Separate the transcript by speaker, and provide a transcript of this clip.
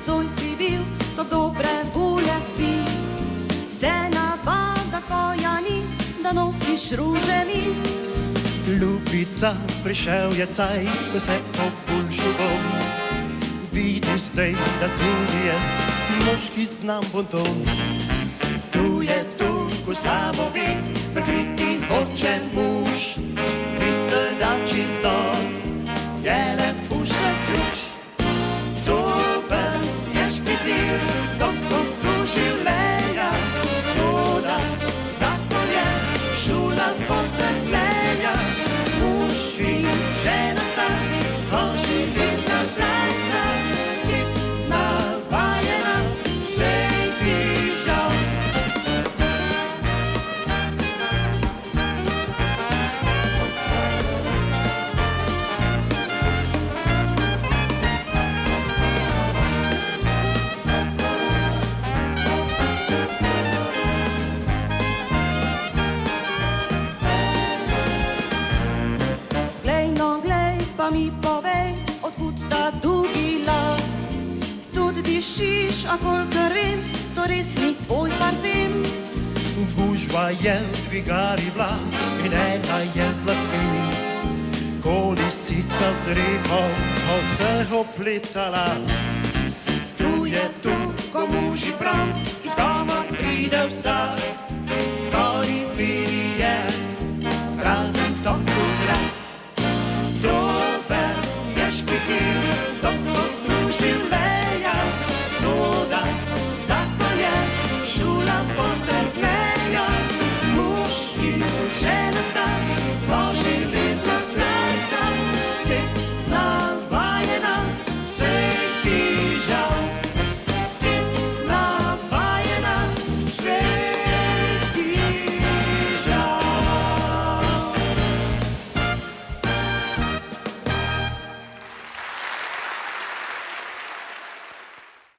Speaker 1: coj si bil, to dobre volje si. Se navada tvoja ni, da nosiš ruže mi.
Speaker 2: Ljubica, prišel je caj, ko se populjšu bom. Vidiš zdaj, da tudi jaz, moški znam bonton. Tu je tu, ko slabo vest, prekriti hoče muž. Misel, da čist dost, je le pušle služ. Dober je špitir, doko su življenja. Toda zakon je šula potrpljenja. Muž in žena sta, ko živi za srca. Skit navajena, vsej ti žal. Pa mi povej, odkud ta dolgi las. Tudi dišiš, a kolikor vem, to res ni tvoj parfem. Gužva je v dvigari bila in ena je z lasmi. Kolisica z repom, ko se opletala. Tu je tu, ko muži prav, iz doma pride vsak.